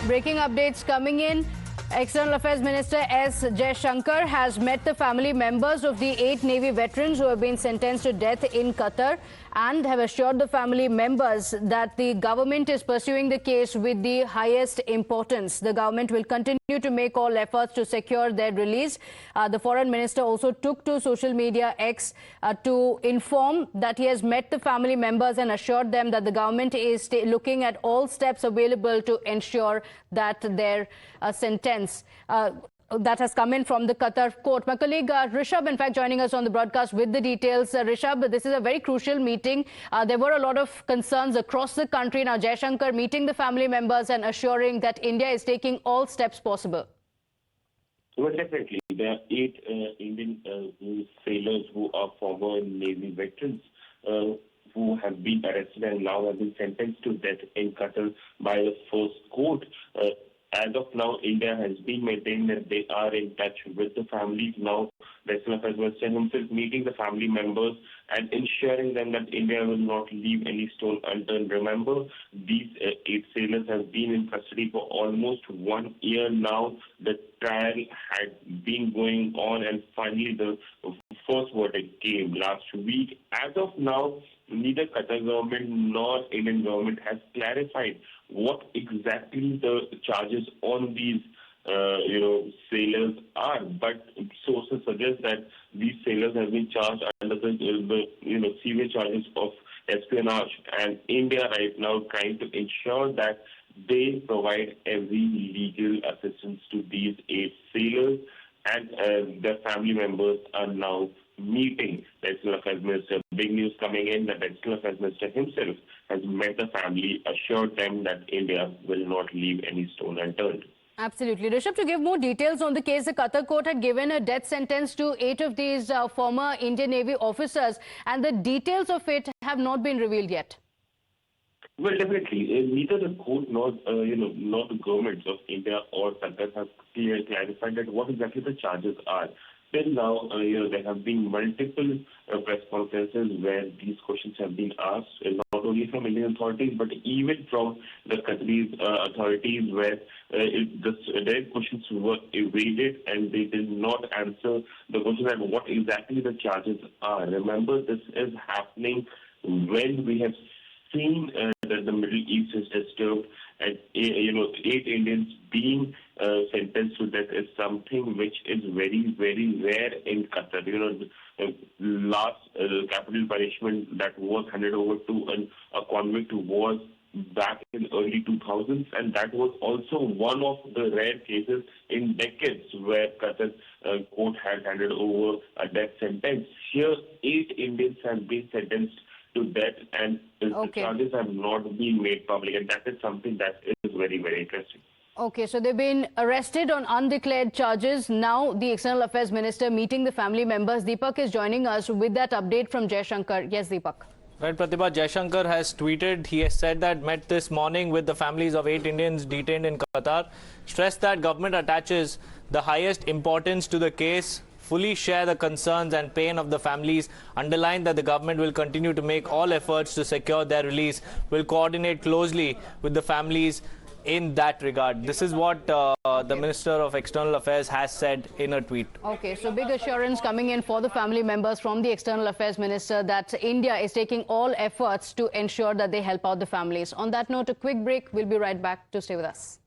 Breaking updates coming in. External Affairs Minister S Jaishankar has met the family members of the 8 Navy veterans who have been sentenced to death in Qatar and have assured the family members that the government is pursuing the case with the highest importance. The government will continue to make all efforts to secure their release. The foreign minister also took to social media X to inform that he has met the family members and assured them that the government is looking at all steps available to ensure that their sentence that has come in from the Qatar court. My colleague Rishabh, in fact, joining us on the broadcast with the details. Rishabh, this is a very crucial meeting. There were a lot of concerns across the country. Now, Jaishankar meeting the family members and assuring that India is taking all steps possible. Well, definitely. There are 8 Indian sailors who are former Navy veterans who have been arrested and now have been sentenced to death in Qatar by the first court. As of now, India has been maintaining that they are in touch with the families. Now, the External Affairs Minister himself meeting the family members and ensuring them that India will not leave any stone unturned. Remember, these 8 sailors have been in custody for almost 1 year now. The trial had been going on and finally the first verdict came last week. As of now, neither Qatar government nor Indian government has clarified what exactly the charges on these sailers are, but sources suggest that these sailers have been charged under the severe charges of espionage, and India right now trying to ensure that they provide every legal assistance to these 8 sailors, and their family members are now meeting the External Affairs Minister. Big news coming in that the External Affairs Minister himself has met the family, assured them that India will not leave any stone unturned. Absolutely. Rishabh, to give more details on the case, the Qatar court had given a death sentence to 8 of these former Indian Navy officers, and the details of it have not been revealed yet. Well, definitely. Neither the court nor the governments of India or Qatar have clarified that what exactly the charges are. Till now, there have been multiple press conferences where these questions have been asked, not only from Indian authorities, but even from the Qatari authorities, where their questions were evaded and they did not answer the question of what exactly the charges are. Remember, this is happening when we have seen that the Middle East is disturbed, and 8 Indians being sentenced to death is something which is very, very rare in Qatar. The last capital punishment that was handed over to a convict was back in early 2000s, and that was also one of the rare cases in decades where Qatar court had handed over a death sentence. Here, 8 Indians have been sentenced to death, and the charges have not been made public, and that is something that is very, very interesting. Okay, so they've been arrested on undeclared charges. Now the External Affairs Minister meeting the family members. Deepak is joining us with that update from Jaishankar. Yes, Deepak. Right, Pratibha, Jaishankar has tweeted, he has said that met this morning with the families of 8 Indians detained in Qatar, stressed that government attaches the highest importance to the case, fully share the concerns and pain of the families, underlined that the government will continue to make all efforts to secure their release, will coordinate closely with the families in that regard. This is what the Minister of External Affairs has said in a tweet. Okay, so big assurance coming in for the family members from the External Affairs Minister that India is taking all efforts to ensure that they help out the families. On that note, a quick break. We'll be right back. To stay with us.